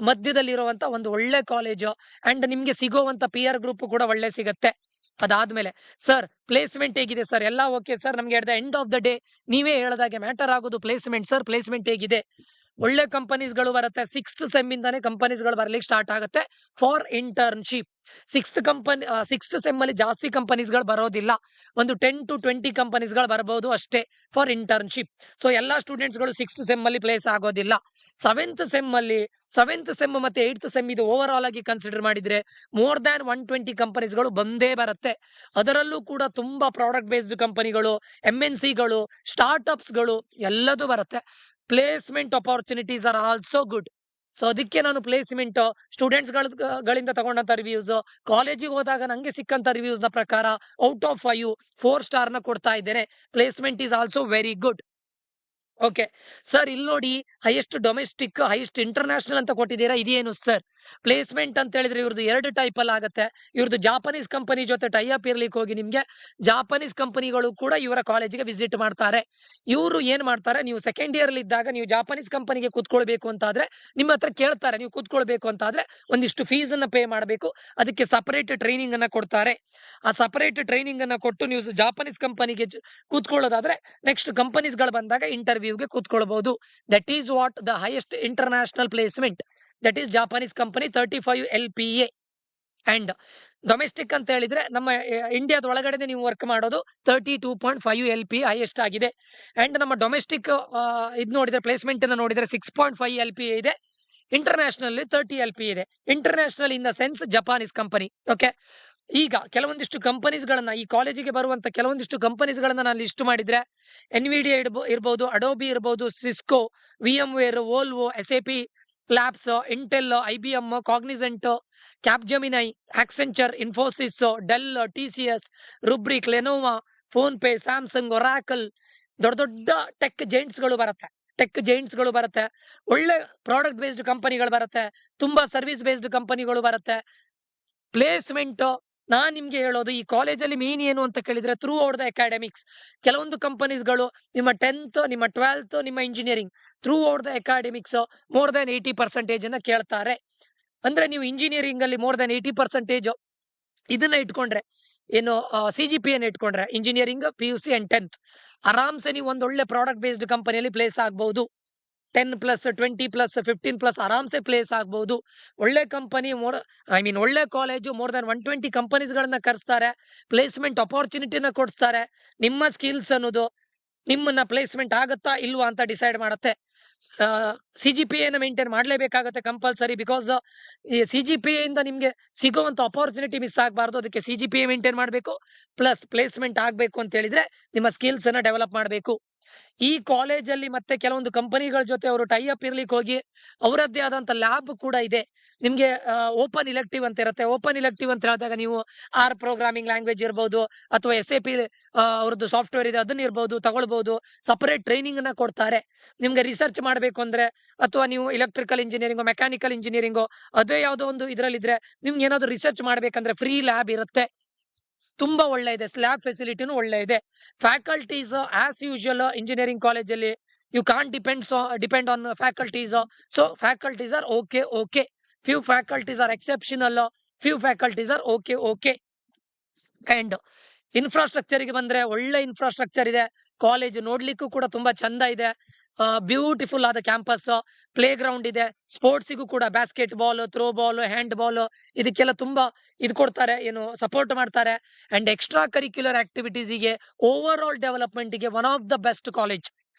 ಮಧ್ಯದಲ್ಲಿರುವಂತ ಒಂದು ಒಳ್ಳೆ ಕಾಲೇಜು. ಅಂಡ್ ನಿಮ್ಗೆ ಸಿಗುವಂತ PR ಗ್ರೂಪ್ ಕೂಡ ಒಳ್ಳೆ ಸಿಗತ್ತೆ. ಅದಾದ್ಮೇಲೆ, ಸರ್ ಪ್ಲೇಸ್ಮೆಂಟ್ ಹೇಗಿದೆ ಸರ್? ಎಲ್ಲ ಓಕೆ ಸರ್, ನಮ್ಗೆ at the end of the day ನೀವೇ ಹೇಳದಾಗೆ ಮ್ಯಾಟರ್ ಆಗೋದು ಪ್ಲೇಸ್ಮೆಂಟ್. ಸರ್ ಪ್ಲೇಸ್ಮೆಂಟ್ ಹೇಗಿದೆ? ಒಳ್ಳೆ ಕಂಪನೀಸ್ಗಳು ಬರುತ್ತೆ. 6th ಸೆಮ್ ಇಂದಾನೆ ಕಂಪನೀಸ್ಗಳು ಬರ್ಲಿಕ್ಕೆ ಸ್ಟಾರ್ಟ್ ಆಗುತ್ತೆ ಫಾರ್ ಇಂಟರ್ನ್ಶಿಪ್. 6th ಸೆಮ್ ಅಲ್ಲಿ ಜಾಸ್ತಿ ಕಂಪನೀಸ್ಗಳು ಬರೋದಿಲ್ಲ, ಒಂದು 10 to 20 ಕಂಪನೀಸ್ಗಳು ಬರಬಹುದು ಅಷ್ಟೇ ಫಾರ್ ಇಂಟರ್ನ್ಶಿಪ್. ಸೊ ಎಲ್ಲಾ ಸ್ಟೂಡೆಂಟ್ಸ್ಗಳು 6th ಸೆಮ್ ಅಲ್ಲಿ ಪ್ಲೇಸ್ ಆಗೋದಿಲ್ಲ. 7th ಸೆಮ್ ಮತ್ತೆ 8th ಸೆಮ್ ಇದು ಓವರ್ ಆಲ್ ಆಗಿ ಕನ್ಸಿಡರ್ ಮಾಡಿದ್ರೆ ಮೋರ್ ದ್ಯಾನ್ 120 ಕಂಪನೀಸ್ಗಳು ಬಂದೇ ಬರುತ್ತೆ. ಅದರಲ್ಲೂ ಕೂಡ ತುಂಬಾ ಪ್ರಾಡಕ್ಟ್ ಬೇಸ್ಡ್ ಕಂಪನಿಗಳು, MNCಗಳು, ಸ್ಟಾರ್ಟ್ಅಪ್ಸ್ಗಳು ಎಲ್ಲದೂ ಬರುತ್ತೆ. Placement opportunities are also good. So ಅದಕ್ಕೆ ನಾನು ಪ್ಲೇಸ್ಮೆಂಟ್ ಸ್ಟೂಡೆಂಟ್ಸ್ ಗಳಿಂದ ತಗೊಂಡಂತ ರಿವ್ಯೂಸ್, ಕಾಲೇಜಿಗೆ ಹೋದಾಗ ನಂಗೆ ಸಿಕ್ಕಂತ ರಿವ್ಯೂಸ್ ನ ಪ್ರಕಾರ ಔಟ್ ಆಫ್ 5 4 ಸ್ಟಾರ್ ನ ಕೊಡ್ತಾ ಇದ್ದೇನೆ. Placement is also very good. Okay sir, ಇಲ್ಲಿ ನೋಡಿ ಹೈಯೆಸ್ಟ್ ಡೊಮೆಸ್ಟಿಕ್, ಹೈಯೆಸ್ಟ್ ಇಂಟರ್ನ್ಯಾಷನಲ್ ಅಂತ ಕೊಟ್ಟಿದ್ದೀರಾ, ಇದೇನು ಸರ್? ಪ್ಲೇಸ್ಮೆಂಟ್ ಅಂತ ಹೇಳಿದ್ರೆ ಇವ್ರದ್ದು 2 ಟೈಪ್ ಅಲ್ಲಿ ಆಗುತ್ತೆ. ಇವ್ರದ್ದು ಜಾಪನೀಸ್ ಕಂಪನಿ ಜೊತೆ ಟೈ ಅಪ್ ಇರ್ಲಿಕ್ಕೆ ಹೋಗಿ ನಿಮ್ಗೆ ಜಾಪನೀಸ್ ಕಂಪನಿಗಳು ಕೂಡ ಇವರ ಕಾಲೇಜಿಗೆ ವಿಸಿಟ್ ಮಾಡ್ತಾರೆ. ಇವರು ಏನ್ ಮಾಡ್ತಾರೆ, ನೀವು ಸೆಕೆಂಡ್ ಇಯರ್ ಅಲ್ಲಿ ಇದ್ದಾಗ ನೀವು ಜಾಪನೀಸ್ ಕಂಪನಿಗೆ ಕೂತ್ಕೊಳ್ಬೇಕು ಅಂತ ಆದ್ರೆ ನಿಮ್ಮ ಹತ್ರ ಕೇಳ್ತಾರೆ. ನೀವು ಕೂತ್ಕೊಳ್ಬೇಕು ಅಂತ ಆದ್ರೆ ಒಂದಿಷ್ಟು ಫೀಸ್ ಅನ್ನ ಪೇ ಮಾಡಬೇಕು. ಅದಕ್ಕೆ ಸಪರೇಟ್ ಟ್ರೈನಿಂಗ್ ಅನ್ನ ಕೊಡ್ತಾರೆ. ಆ ಸಪರೇಟ್ ಟ್ರೈನಿಂಗ್ ಅನ್ನ ಕೊಟ್ಟು ನೀವು ಜಾಪನೀಸ್ ಕಂಪನಿಗೆ ಕೂತ್ಕೊಳ್ಳೋದಾದ್ರೆ ನೆಕ್ಸ್ಟ್ ಕಂಪನೀಸ್ ಗಳು ಬಂದಾಗ ಇಂಟರ್ವ್ಯೂಗೆ ಕೂತ್ಕೊಳ್ಬಹುದು. That is what the highest international placement, that is Japanese company 35 LPA. And domestic ಅಂತ ಹೇಳಿದ್ರೆ ನಮ್ಮ ಇಂಡಿಯಾದ ಒಳಗಡೆ ನೀವು ವರ್ಕ್ ಮಾಡೋದು 32.5 LPA ಹೈಯೆಸ್ಟ್ ಆಗಿದೆ. ಅಂಡ್ ನಮ್ಮ ಡೊಮೆಸ್ಟಿಕ್ ಇದು ನೋಡಿದ್ರೆ ಪ್ಲೇಸ್ಮೆಂಟ್ ನೋಡಿದ್ರೆ 6.5 LPA ಇದೆ. ಇಂಟರ್ನ್ಯಾಷನಲ್ 30 LPA ಇದೆ. International in the sense Japanese company. Okay, ಈಗ ಕೆಲವೊಂದಿಷ್ಟು ಕಂಪನೀಸ್ ಗಳನ್ನ, ಈ ಕಾಲೇಜಿಗೆ ಬರುವಂತ ಕೆಲವೊಂದಿಷ್ಟು ಕಂಪನೀಸ್ ಗಳನ್ನ ನಾನು ಲಿಸ್ಟ್ ಮಾಡಿದ್ರೆ ಎನ್ವಿಡಿಯಾ ಇರ್ಬೋದು, ಅಡೋಬಿ ಇರ್ಬೋದು, Cisco, VMware, Volvo, SAP labs, Intel, IBM, Cognizant, Capgemini, Accenture, Infosys, Dell, TCS, Rubrik, Lenovo, PhonePe, Samsung, Oracle, ದೊಡ್ಡ ದೊಡ್ಡ ಟೆಕ್ ಜೈಂಟ್ಸ್ ಗಳು ಬರುತ್ತೆ. ಒಳ್ಳೆ ಪ್ರಾಡಕ್ಟ್ ಬೇಸ್ಡ್ ಕಂಪನಿಗಳು ಬರುತ್ತೆ. ತುಂಬಾ ಸರ್ವಿಸ್ ಬೇಸ್ಡ್ ಕಂಪನಿಗಳು ಬರುತ್ತೆ. ಪ್ಲೇಸ್ಮೆಂಟ್ ನಾನ್ ನಿಮ್ಗೆ ಹೇಳೋದು, ಈ ಕಾಲೇಜಲ್ಲಿ ಮೇನ್ ಏನು ಅಂತ ಕೇಳಿದ್ರೆ ಥ್ರೂ ಔಟ್ ದ ಅಕಾಡೆಮಿಕ್ಸ್. ಕೆಲವೊಂದು ಕಂಪನೀಸ್ಗಳು ನಿಮ್ಮ 10th, ನಿಮ್ಮ 12th, ನಿಮ್ಮ engineering through out the academics more than 80% ಅನ್ನ ಕೇಳ್ತಾರೆ. ಅಂದ್ರೆ ನೀವು ಇಂಜಿನಿಯರಿಂಗ್ ಅಲ್ಲಿ ಮೋರ್ ದನ್ 80% ಇದನ್ನ ಇಟ್ಕೊಂಡ್ರೆ, ಏನು CGPA ಇಟ್ಕೊಂಡ್ರೆ, ಇಂಜಿನಿಯರಿಂಗ್, PUC ಅಂಡ್ 10th, ಆರಾಮ್ಸೆ ನೀವು ಒಂದು ಒಳ್ಳೆ ಪ್ರಾಡಕ್ಟ್ ಬೇಸ್ಡ್ ಕಂಪನಿಯಲ್ಲಿ ಪ್ಲೇಸ್ ಆಗ್ಬಹುದು. 10+, 20+, 15+ ಆರಾಮ್ಸೆ ಪ್ಲೇಸ್ ಆಗ್ಬಹುದು. ಒಳ್ಳೆ ಕಂಪನಿ, ಒಳ್ಳೆ ಕಾಲೇಜು, ಮೋರ್ ದನ್ 120 ಕಂಪನೀಸ್ ಗಳನ್ನ ಕರೆಸ್ತಾರೆ. ಪ್ಲೇಸ್ಮೆಂಟ್ ಅಪಾರ್ಚುನಿಟಿನ ಕೊಡಿಸ್ತಾರೆ. ನಿಮ್ಮ ಸ್ಕಿಲ್ಸ್ ಅನ್ನೋದು ನಿಮ್ಮನ್ನ ಪ್ಲೇಸ್ಮೆಂಟ್ ಆಗುತ್ತಾ ಇಲ್ವಾ ಅಂತ ಡಿಸೈಡ್ ಮಾಡುತ್ತೆ. CGPA ಮೇಂಟೈನ್ ಮಾಡ್ಲೇಬೇಕಾಗತ್ತೆ ಕಂಪಲ್ಸರಿ. ಬಿಕಾಸ್ ಈ CGPA ಇಂದ ನಿಮ್ಗೆ ಸಿಗುವಂತ ಅಪಾರ್ಚುನಿಟಿ ಮಿಸ್ ಆಗಬಾರ್ದು. ಅದಕ್ಕೆ CGPA ಮೇಂಟೈನ್ ಮಾಡಬೇಕು, ಪ್ಲಸ್ ಪ್ಲೇಸ್ಮೆಂಟ್ ಆಗ್ಬೇಕು ಅಂತ ಹೇಳಿದ್ರೆ ನಿಮ್ಮ ಸ್ಕಿಲ್ಸ್ ಅನ್ನ ಡೆವಲಪ್ ಮಾಡಬೇಕು. ಈ ಕಾಲೇಜಲ್ಲಿ ಮತ್ತೆ ಕೆಲವೊಂದು ಕಂಪನಿಗಳ ಜೊತೆ ಅವರು ಟೈ ಅಪ್ ಇರ್ಲಿಕ್ಕೆ ಹೋಗಿ ಅವರದ್ದೇ ಆದಂತ ಲ್ಯಾಬ್ ಕೂಡ ಇದೆ. ನಿಮ್ಗೆ ಓಪನ್ ಇಲೆಕ್ಟಿವ್ ಅಂತ ಇರುತ್ತೆ. ಓಪನ್ ಇಲೆಕ್ಟಿವ್ ಅಂತ ಹೇಳಿದಾಗ ನೀವು ಪ್ರೋಗ್ರಾಮಿಂಗ್ ಲ್ಯಾಂಗ್ವೇಜ್ ಇರ್ಬೋದು, ಅಥವಾ SAP ಅವ್ರದ್ದು ಸಾಫ್ಟ್ವೇರ್ ಇದೆ ಅದನ್ನ ಇರ್ಬೋದು, ತಗೊಳ್ಬಹುದು. ಸಪರೇಟ್ ಟ್ರೈನಿಂಗ್ ಅನ್ನ ಕೊಡ್ತಾರೆ. ನಿಮ್ಗೆ ರಿಸರ್ಚ್ ಮಾಡ್ಬೇಕು ಅಂದ್ರೆ, ಅಥವಾ ನೀವು ಎಲೆಕ್ಟ್ರಿಕಲ್ ಇಂಜಿನಿಯರಿಂಗ್, ಮೆಕ್ಯಾನಿಕಲ್ ಇಂಜಿನಿಯರಿಂಗ್, ಅದೇ ಯಾವುದೋ ಒಂದು ಇದ್ರಲ್ಲಿದ್ರೆ ನಿಮ್ಗೆ ಏನಾದ್ರು ರಿಸರ್ಚ್ ಮಾಡ್ಬೇಕಂದ್ರೆ ಫ್ರೀ ಲ್ಯಾಬ್ ಇರುತ್ತೆ. ತುಂಬಾ ಒಳ್ಳೆ ಇದೆ. ಸ್ಲ್ಯಾಬ್ ಫೆಸಿಲಿಟಿನೂ ಒಳ್ಳೆ ಇದೆ. ಫ್ಯಾಕಲ್ಟೀಸ್ ಆಸ್ ಯೂಶುವಲ್ ಇಂಜಿನಿಯರಿಂಗ್ ಕಾಲೇಜಲ್ಲಿ you can't depend on faculties. So faculties are okay. Few faculties are exceptional, few faculties are okay. And ಇನ್ಫ್ರಾಸ್ಟ್ರಕ್ಚರ್ಗೆ ಬಂದ್ರೆ ಒಳ್ಳೆ ಇನ್ಫ್ರಾಸ್ಟ್ರಕ್ಚರ್ ಇದೆ. ಕಾಲೇಜ್ ನೋಡ್ಲಿಕ್ಕೂ ಕೂಡ ತುಂಬಾ ಚಂದ ಇದೆ. ಬ್ಯೂಟಿಫುಲ್ ಆದ ಕ್ಯಾಂಪಸ್, ಪ್ಲೇ ಗ್ರೌಂಡ್ ಇದೆ. ಸ್ಪೋರ್ಟ್ಸಿಗೂ ಕೂಡ basketball, throwball, handball ಇದಕ್ಕೆಲ್ಲ ತುಂಬಾ ಇದು ಕೊಡ್ತಾರೆ, ಏನು ಸಪೋರ್ಟ್ ಮಾಡ್ತಾರೆ. ಅಂಡ್ ಎಕ್ಸ್ಟ್ರಾ ಕರಿಕ್ಯುಲರ್ ಆಕ್ಟಿವಿಟೀಸ್ಗೆ, ಓವರ್ ಆಲ್ ಡೆವಲಪ್ಮೆಂಟ್ಗೆ one of the best college.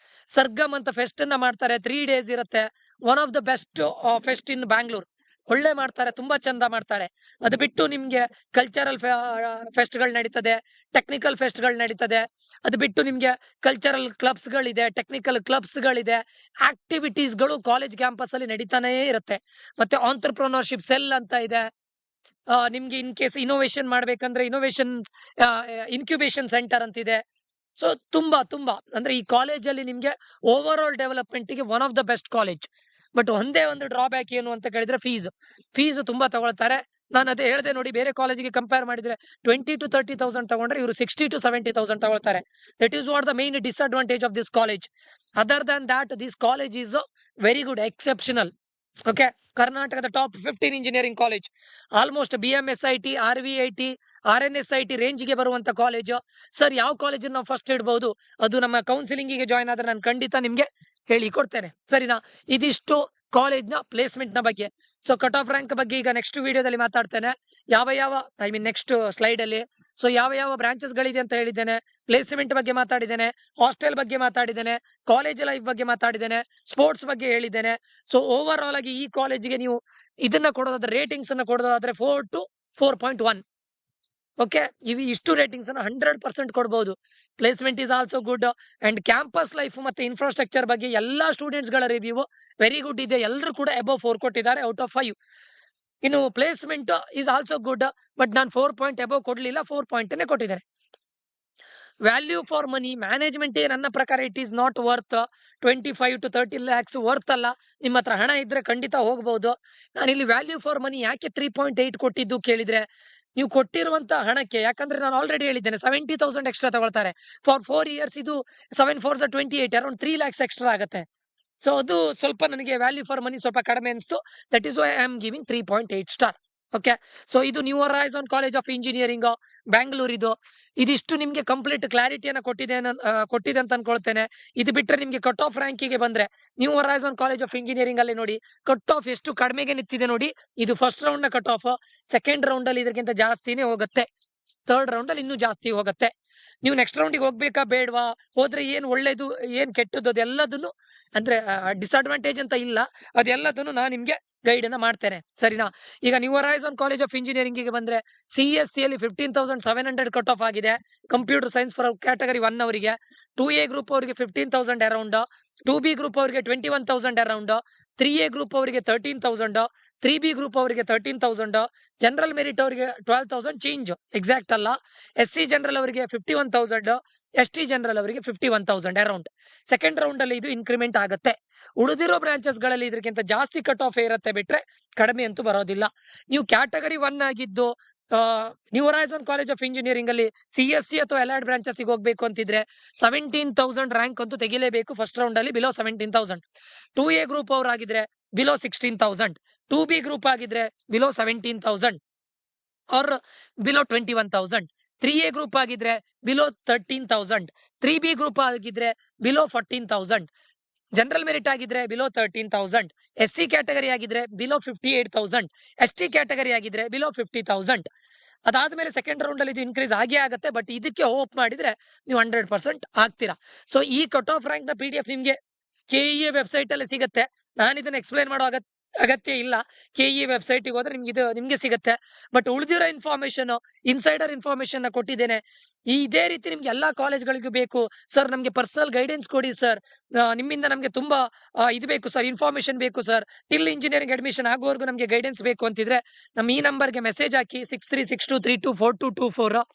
Sargam ಅಂತ ಫೆಸ್ಟ್ ಅನ್ನ ಮಾಡ್ತಾರೆ, 3 days ಇರುತ್ತೆ. One of the best fest in Bangalore. ಒಳ್ಳೆ ಮಾಡ್ತಾರೆ, ತುಂಬಾ ಚಂದ ಮಾಡ್ತಾರೆ. ಅದು ಬಿಟ್ಟು ನಿಮ್ಗೆ ಕಲ್ಚರಲ್ ಫೆಸ್ಟ್ ಗಳು ನಡೀತದೆ, ಟೆಕ್ನಿಕಲ್ ಫೆಸ್ಟ್ ಗಳು ನಡೀತದೆ. ಅದು ಬಿಟ್ಟು ನಿಮ್ಗೆ ಕಲ್ಚರಲ್ ಕ್ಲಬ್ಸ್ ಗಳಿದೆ, ಟೆಕ್ನಿಕಲ್ ಕ್ಲಬ್ಸ್ ಗಳಿದೆ. ಆಕ್ಟಿವಿಟೀಸ್ ಗಳು ಕಾಲೇಜ್ ಕ್ಯಾಂಪಸ್ ಅಲ್ಲಿ ನಡೀತಾನೆ ಇರುತ್ತೆ. ಮತ್ತೆ ಆಂಟ್ರಪ್ರನರ್ಶಿಪ್ ಸೆಲ್ ಅಂತ ಇದೆ. ನಿಮ್ಗೆ ಇನ್ ಕೇಸ್ ಇನೋವೇಷನ್ ಮಾಡ್ಬೇಕಂದ್ರೆ ಇನೋವೇಷನ್ ಇನ್ಕ್ಯುಬೇಷನ್ ಸೆಂಟರ್ ಅಂತಿದೆ. ಸೊ ತುಂಬಾ ಅಂದ್ರೆ ಈ ಕಾಲೇಜಲ್ಲಿ ನಿಮ್ಗೆ ಓವರ್ ಆಲ್ ಡೆವಲಪ್ಮೆಂಟ್ ಗೆ one of the best college. But ಒಂದೇ ಒಂದು ಡ್ರಾಬ್ಯಾಕ್ ಏನು ಅಂತ ಕೇಳಿದ್ರೆ ಫೀಸ್ ತುಂಬಾ ತಗೊಳ್ತಾರೆ. ನಾನು ಅದೇ ಹೇಳ್ದೆ ನೋಡಿ, ಬೇರೆ ಕಾಲೇಜಿಗೆ ಕಂಪೇರ್ ಮಾಡಿದ್ರೆ 20 to 30,000 ತಗೊಂಡ್ರೆ ಇವರು 60 to 70,000 ತಗೊಳ್ತಾರೆ. That is what the main disadvantage of this college. Other than that this college is very good, exceptional. Okay, ಕರ್ನಾಟಕದ top 15 engineering college. Almost BMSIT, RVIT, RNSIT ರೇಂಜ್ಗೆ ಬರುವಂತ ಕಾಲೇಜು. ಸರ್, ಯಾವ ಕಾಲೇಜ್ ನಾವು ಫಸ್ಟ್ ಇಡಬಹುದು? ಅದು ನಮ್ಮ ಕೌನ್ಸಿಲಿಂಗಿಗೆ ಜಾಯ್ನ್ ಆದ್ರೆ ನಾನು ಖಂಡಿತ ನಿಮ್ಗೆ ಹೇಳಿ ಕೊಡ್ತೇನೆ, ಸರಿನಾ? ಇದಿಷ್ಟು ಕಾಲೇಜ್ ನ ಪ್ಲೇಸ್ಮೆಂಟ್ ನ ಬಗ್ಗೆ. ಸೊ ಕಟ್ ಆಫ್ ರ್ಯಾಂಕ್ ಬಗ್ಗೆ ಈಗ ನೆಕ್ಸ್ಟ್ ವಿಡಿಯೋದಲ್ಲಿ ಮಾತಾಡ್ತೇನೆ. ನೆಕ್ಸ್ಟ್ ಸ್ಲೈಡ್ ಅಲ್ಲಿ ಯಾವ ಬ್ರಾಂಚಸ್ ಗಳಿದೆ ಅಂತ ಹೇಳಿದ್ದೇನೆ. ಪ್ಲೇಸ್ಮೆಂಟ್ ಬಗ್ಗೆ ಮಾತಾಡಿದ್ದೇನೆ, ಹಾಸ್ಟೆಲ್ ಬಗ್ಗೆ ಮಾತಾಡಿದ್ದೇನೆ, ಕಾಲೇಜ್ ಲೈಫ್ ಬಗ್ಗೆ ಮಾತಾಡಿದ್ದೇನೆ, ಸ್ಪೋರ್ಟ್ಸ್ ಬಗ್ಗೆ ಹೇಳಿದ್ದೇನೆ. ಸೊ ಓವರ್ ಆಲ್ ಆಗಿ ಈ ಕಾಲೇಜಿಗೆ ನೀವು ಇದನ್ನ ಕೊಡೋದಾದ್ರೆ, ರೇಟಿಂಗ್ಸ್ ಅನ್ನ ಕೊಡೋದಾದ್ರೆ 4 to 4.1. ಓಕೆ, ಇಷ್ಟು ರೇಟಿಂಗ್ಸ್ ಅನ್ನು 100% ಕೊಡಬಹುದು. Placement is also good and campus life ಮತ್ತೆ ಇನ್ಫ್ರಾಸ್ಟ್ರಕ್ಚರ್ ಬಗ್ಗೆ ಎಲ್ಲಾ ಸ್ಟೂಡೆಂಟ್ಸ್ ಗಳ ರಿವ್ಯೂ ವೆರಿ ಗುಡ್ ಇದೆ. ಎಲ್ಲರೂ ಕೂಡ ಅಬೌವ್ 4 ಕೊಟ್ಟಿದ್ದಾರೆ ಔಟ್ ಆಫ್ 5. ಇನ್ನು placement is also good, but ನಾನು 4 ಪಾಯಿಂಟ್ ಅಬೌವ್ ಕೊಡ್ಲಿಲ್ಲ, 4 ಪಾಯಿಂಟ್ ಕೊಟ್ಟಿದ್ದಾರೆ. ವ್ಯಾಲ್ಯೂ ಫಾರ್ ಮನಿ ಮ್ಯಾನೇಜ್ಮೆಂಟ್ ನನ್ನ ಪ್ರಕಾರ it is not worth 25 to 30 lakhs worth ಅಲ್ಲ. ನಿಮ್ಮ ಹತ್ರ ಹಣ ಇದ್ರೆ ಖಂಡಿತ ಹೋಗಬಹುದು. ನಾನು ಇಲ್ಲಿ ವ್ಯಾಲ್ಯೂ ಫಾರ್ ಮನಿ ಯಾಕೆ 3.8 ಕೊಟ್ಟಿದ್ದು ಕೇಳಿದ್ರೆ, ನೀವು ಕೊಟ್ಟಿರುವಂತ ಹಣಕ್ಕೆ, ಯಾಕಂದ್ರೆ ನಾನು ಆಲ್ರೆಡಿ ಹೇಳಿದ್ದೇನೆ 70,000 ಎಕ್ಸ್ಟ್ರಾ ತಗೊಳ್ತಾರೆ ಫಾರ್ 4 years. ಇದು 7 4 28 ಅರೌಂಡ್ 3 lakhs ಎಕ್ಸ್ಟ್ರಾ ಆಗುತ್ತೆ. ಸೊ ಅದು ಸ್ವಲ್ಪ ನನಗೆ ವ್ಯಾಲ್ಯೂ ಫಾರ್ ಮನಿ ಸ್ವಲ್ಪ ಕಡಿಮೆ ಅನಿಸ್ತು. That is why I am giving 3.8 star. Okay, so ಇದು New Horizon College of Engineering Bangalore. ಇದಿಷ್ಟು ನಿಮ್ಗೆ ಕಂಪ್ಲೀಟ್ ಕ್ಲಾರಿಟಿಯನ್ನು ಕೊಟ್ಟಿದೆ ಅಂತ ಅನ್ಕೊಳ್ತೇನೆ. ಇದು ಬಿಟ್ಟರೆ ನಿಮ್ಗೆ ಕಟ್ ಆಫ್ ರ್ಯಾಂಕಿಗೆ ಬಂದ್ರೆ new Horizon College of Engineering ಅಲ್ಲಿ ನೋಡಿ ಕಟ್ ಆಫ್ ಎಷ್ಟು ಕಡಿಮೆಗೆ ನಿಂತಿದೆ ನೋಡಿ. ಇದು ಫಸ್ಟ್ ರೌಂಡ್ ನ ಕಟ್ ಆಫ್. ಸೆಕೆಂಡ್ ರೌಂಡ್ ಅಲ್ಲಿ ಇದಕ್ಕಿಂತ ಜಾಸ್ತಿನೇ ಹೋಗುತ್ತೆ. ಥರ್ಡ್ ರೌಂಡ್ ಅಲ್ಲಿ ಇನ್ನೂ ಜಾಸ್ತಿ ಹೋಗುತ್ತೆ. ನೀವು ನೆಕ್ಸ್ಟ್ ರೌಂಡಿಗೆ ಹೋಗ್ಬೇಕಾ ಬೇಡವಾ, ಹೋದ್ರೆ ಏನ್ ಒಳ್ಳೇದು ಏನ್ ಕೆಟ್ಟದ್ದು ಅದೆಲ್ಲದನ್ನು, ಅಂದ್ರೆ ಡಿಸ್ಅಡ್ವಾಂಟೇಜ್ ಅಂತ ಇಲ್ಲ, ಅದೆಲ್ಲದನ್ನು ನಾನು ನಿಮ್ಗೆ ಗೈಡ್ ಅನ್ನ ಮಾಡ್ತೇನೆ, ಸರಿನಾ. ಈಗ new Horizon College of engineering ಗೆ ಬಂದ್ರೆ CSC ಅಲ್ಲಿ 15,700 ಕಟ್ ಆಫ್ ಆಗಿದೆ. ಕಂಪ್ಯೂಟರ್ ಸೈನ್ಸ್ ಫಾರ್ ಕ್ಯಾಟಗರಿ 1 ಅವರಿಗೆ, 2A ಗ್ರೂಪ್ ಅವರಿಗೆ 15,000 ಅರೌಂಡ್, 2B ಗ್ರೂಪ್ ಅವರಿಗೆ 21,000 ಅರೌಂಡ್, 3A ಗ್ರೂಪ್ ಅವರಿಗೆ 13,000, 3B ಗ್ರೂಪ್ ಅವರಿಗೆ 13,000, ಜನರಲ್ ಮೆರಿಟ್ ಅವರಿಗೆ 12,000 ಚೇಂಜ್, ಎಕ್ಸಾಕ್ಟ್ ಅಲ್ಲ. SC ಜನರಲ್ ಅವರಿಗೆ 51,000, ST ಜನರಲ್ ಅವರಿಗೆ 51,000 ಅರೌಂಡ್. ಸೆಕೆಂಡ್ ರೌಂಡ್ ಅಲ್ಲಿ ಇದು ಇನ್ಕ್ರಿಮೆಂಟ್ ಆಗುತ್ತೆ. ಉಳಿದಿರೋ ಬ್ರಾಂಚಸ್ ಗಳಲ್ಲಿ ಇದಕ್ಕಿಂತ ಜಾಸ್ತಿ ಕಟ್ ಆಫ್ ಇರುತ್ತೆ ಬಿಟ್ರೆ ಕಡಿಮೆ ಅಂತೂ ಬರೋದಿಲ್ಲ. ನೀವು ಕ್ಯಾಟಗರಿ 1 ಆಗಿದ್ದು New Horizon College of Engineering ಅಲ್ಲಿ CSC ಅಥವಾ ಅಲೈಡ್ ಬ್ರಾಂಚಸ್ ಹೋಗ್ಬೇಕು ಅಂತಿದ್ರೆ 17,000 ರ್ಯಾಂಕ್ ಅಂತೂ ತೆಗಿಲೇಬೇಕು ಫಸ್ಟ್ ರೌಂಡ್ ಅಲ್ಲಿ, ಬಿಲೋ 17,000. 2A ಗ್ರೂಪ್ ಅವರಾಗಿದ್ರೆ ಬಿಲೋ 16,000, 2B ಗ್ರೂಪ್ ಆಗಿದ್ರೆ below 17,000 or below 21,000, 3A group ಆಗಿದ್ರೆ ಬಿಲೋ 13,000, 3B ಗ್ರೂಪ್ ಆಗಿದ್ರೆ ಬಿಲೋ 14,000, ಜನರಲ್ ಮೆರಿಟ್ ಆಗಿದ್ರೆ ಬಿಲೋ 13,000, SC ಕ್ಯಾಟಗರಿ ಆಗಿದ್ರೆ ಬಿಲೋ 58,000, ST ಕ್ಯಾಟಗರಿ ಆಗಿದ್ರೆ ಬಿಲೋ 50,000. ಅದಾದ್ಮೇಲೆ ಸೆಕೆಂಡ್ ರೌಂಡ್ ಅಲ್ಲಿ ಇದು ಇನ್ಕ್ರೀಸ್ ಆಗೇ ಆಗುತ್ತೆ. ಬಟ್ ಇದಕ್ಕೆ ಹೋಪ್ ಮಾಡಿದ್ರೆ ನೀವು 100% ಆಗ್ತೀರಾ. ಸೊ ಈ ಕಟ್ ಆಫ್ ರ್ಯಾಂಕ್ ನ PDF ನಿಮ್ಗೆ KEA ವೆಬ್ಸೈಟ್ ಅಲ್ಲಿ ಸಿಗುತ್ತೆ. ನಾನು ಇದನ್ನ ಎಕ್ಸ್ಪ್ಲೈನ್ ಮಾಡೋ ಅಗತ್ಯ ಇಲ್ಲ. KEA ವೆಬ್ಸೈಟ್ ಹೋದ್ರೆ ನಿಮ್ಗೆ ಸಿಗುತ್ತೆ. ಬಟ್ ಉಳಿದಿರೋ ಇನ್ಫಾರ್ಮೇಶನ್, ಇನ್ಸೈಡರ್ ಇನ್ಫಾರ್ಮೇಶನ್ ನ ಕೊಟ್ಟಿದ್ದೇನೆ. ಇದೇ ರೀತಿ ನಿಮ್ಗೆ ಎಲ್ಲಾ ಕಾಲೇಜ್ಗಳಿಗೂ ಬೇಕು ಸರ್, ನಮ್ಗೆ ಪರ್ಸನಲ್ ಗೈಡೆನ್ಸ್ ಕೊಡಿ ಸರ್, ನಿಮ್ಮಿಂದ ನಮ್ಗೆ ತುಂಬಾ ಇದು ಬೇಕು ಸರ್, ಇನ್ಫಾರ್ಮೇಶನ್ ಬೇಕು ಸರ್, ಟಿಲ್ ಇಂಜಿನಿಯರಿಂಗ್ ಅಡ್ಮಿಷನ್ ಆಗುವವರೆಗೂ ನಮ್ಗೆ ಗೈಡೆನ್ಸ್ ಬೇಕು ಅಂತಿದ್ರೆ ನಮ್ಮ ಈ ನಂಬರ್ಗೆ ಮೆಸೇಜ್ ಹಾಕಿ 6362324224.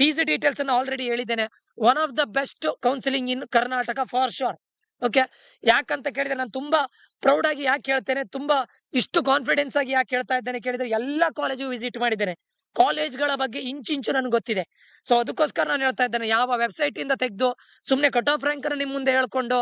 ಫೀಸ್ ಡೀಟೇಲ್ಸ್ ಅನ್ನು ಆಲ್ರೆಡಿ ಹೇಳಿದ್ದೇನೆ. One of the best counselling in Karnataka for sure. Okay, ಯಾಕಂತ ಕೇಳಿದ್ರೆ ನಾನು ತುಂಬಾ ಪ್ರೌಡ್ ಆಗಿ ಯಾಕೆ ಹೇಳ್ತೇನೆ, ತುಂಬಾ ಇಷ್ಟು ಕಾನ್ಫಿಡೆನ್ಸ್ ಆಗಿ ಯಾಕೆ ಹೇಳ್ತಾ ಇದ್ದೇನೆ ಕೇಳಿದ್ರೆ, ಎಲ್ಲಾ ಕಾಲೇಜು ವಿಸಿಟ್ ಮಾಡಿದ್ದೇನೆ. ಕಾಲೇಜ್ಗಳ ಬಗ್ಗೆ ಇಂಚಿಂಚು ನನ್ಗೆ ಗೊತ್ತಿದೆ. ಸೊ ಅದಕ್ಕೋಸ್ಕರ ನಾನು ಹೇಳ್ತಾ ಇದ್ದೇನೆ, ಯಾವ ವೆಬ್ಸೈಟ್ ಇಂದ ತೆಗೆದು ಸುಮ್ನೆ ಕಟ್ ಆಫ್ ರ್ಯಾಂಕ್ ಅನ್ನು ನಿಮ್ ಮುಂದೆ ಹೇಳ್ಕೊಂಡು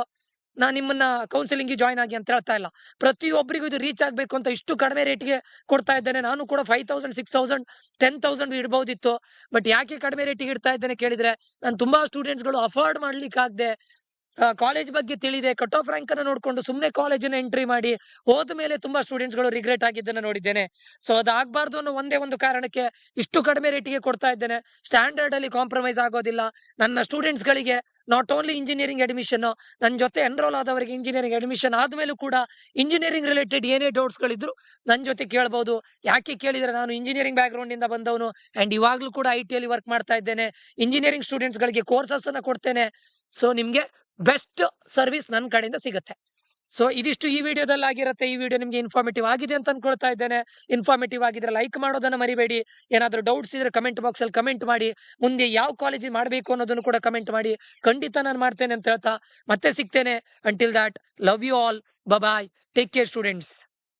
ನಾನು ನಿಮ್ಮನ್ನ ಕೌನ್ಸಿಲಿಂಗ್ ಜಾಯ್ನ್ ಆಗಿ ಅಂತ ಹೇಳ್ತಾ ಇಲ್ಲ. ಪ್ರತಿಯೊಬ್ಬರಿಗೂ ಇದು ರೀಚ್ ಆಗ್ಬೇಕು ಅಂತ ಇಷ್ಟು ಕಡಿಮೆ ರೇಟ್ಗೆ ಕೊಡ್ತಾ ಇದ್ದೇನೆ. ನಾನು ಕೂಡ 5,000 6,000 10,000 ಇಡಬಹುದಿತ್ತು. ಬಟ್ ಯಾಕೆ ಕಡಿಮೆ ರೇಟಿಗೆ ಇಡ್ತಾ ಇದ್ದೇನೆ ಕೇಳಿದ್ರೆ, ನಾನು ತುಂಬಾ ಸ್ಟೂಡೆಂಟ್ಸ್ ಗಳು ಅಫೋರ್ಡ್ ಮಾಡ್ಲಿಕ್ಕೆ ಆಗದೆ, ಕಾಲೇಜ್ ಬಗ್ಗೆ ತಿಳಿದೆ, ಕಟ್ ಆಫ್ ರ್ಯಾಂಕ್ ಅನ್ನು ನೋಡ್ಕೊಂಡು ಸುಮ್ನೆ ಕಾಲೇಜನ್ನ ಎಂಟ್ರಿ ಮಾಡಿ ಹೋದ ಮೇಲೆ ತುಂಬಾ ಸ್ಟೂಡೆಂಟ್ಸ್ ಗಳು ರಿಗ್ರೆಟ್ ಆಗಿದ್ದನ್ನ ನೋಡಿದ್ದೇನೆ. ಸೊ ಅದಾಗಬಾರ್ದು ಅನ್ನೋ ಒಂದೇ ಒಂದು ಕಾರಣಕ್ಕೆ ಇಷ್ಟು ಕಡಿಮೆ ರೇಟಿಗೆ ಕೊಡ್ತಾ ಇದ್ದೇನೆ. ಸ್ಟ್ಯಾಂಡರ್ಡ್ ಅಲ್ಲಿ ಕಾಂಪ್ರಮೈಸ್ ಆಗೋದಿಲ್ಲ. ನನ್ನ ಸ್ಟೂಡೆಂಟ್ಸ್ ಗಳಿಗೆ ನಾಟ್ ಓನ್ಲಿ ಇಂಜಿನಿಯರಿಂಗ್ ಅಡ್ಮಿಷನ್, ನನ್ನ ಜೊತೆ ಎನ್ರೋಲ್ ಆದವರಿಗೆ ಇಂಜಿನಿಯರಿಂಗ್ ಅಡ್ಮಿಷನ್ ಆದ್ಮೇಲೂ ಕೂಡ ಇಂಜಿನಿಯರಿಂಗ್ ರಿಲೇಟೆಡ್ ಏನೇ ಡೌಟ್ಸ್ ಗಳಿದ್ರು ನನ್ನ ಜೊತೆ ಕೇಳಬಹುದು. ಯಾಕೆ ಕೇಳಿದ್ರೆ, ನಾನು ಇಂಜಿನಿಯರಿಂಗ್ ಬ್ಯಾಕ್ ಗ್ರೌಂಡ್ ಇಂದ ಬಂದವನು ಅಂಡ್ ಇವಾಗ್ಲೂ ಕೂಡ IT ಅಲ್ಲಿ ವರ್ಕ್ ಮಾಡ್ತಾ ಇದ್ದೇನೆ. ಇಂಜಿನಿಯರಿಂಗ್ ಸ್ಟೂಡೆಂಟ್ಸ್ ಗಳಿಗೆ ಕೋರ್ಸಸ್ ಅನ್ನ ಕೊಡ್ತೇನೆ. ಸೊ ನಿಮ್ಗೆ ಬೆಸ್ಟ್ ಸರ್ವಿಸ್ ನನ್ನ ಕಡೆಯಿಂದ ಸಿಗುತ್ತೆ. ಸೊ ಇದಿಷ್ಟು ಈ ವಿಡಿಯೋದಲ್ಲಿ ಆಗಿರುತ್ತೆ. ಈ ವಿಡಿಯೋ ನಿಮ್ಗೆ ಇನ್ಫಾರ್ಮೇಟಿವ್ ಆಗಿದೆ ಅಂತ ಅನ್ಕೊಳ್ತಾ ಇದ್ದೇನೆ. ಇನ್ಫಾರ್ಮೇಟಿವ್ ಆಗಿದ್ರೆ ಲೈಕ್ ಮಾಡೋದನ್ನ ಮರಿಬೇಡಿ. ಏನಾದ್ರೂ ಡೌಟ್ಸ್ ಇದ್ರೆ ಕಮೆಂಟ್ ಬಾಕ್ಸ್ ಅಲ್ಲಿ ಕಮೆಂಟ್ ಮಾಡಿ. ಮುಂದೆ ಯಾವ ಕಾಲೇಜ್ ಮಾಡಬೇಕು ಅನ್ನೋದನ್ನು ಕೂಡ ಕಮೆಂಟ್ ಮಾಡಿ. ಖಂಡಿತ ನಾನು ಮಾಡ್ತೇನೆ ಅಂತ ಹೇಳ್ತಾ ಮತ್ತೆ ಸಿಗ್ತೇನೆ. Until that, love you all, bye, take care students.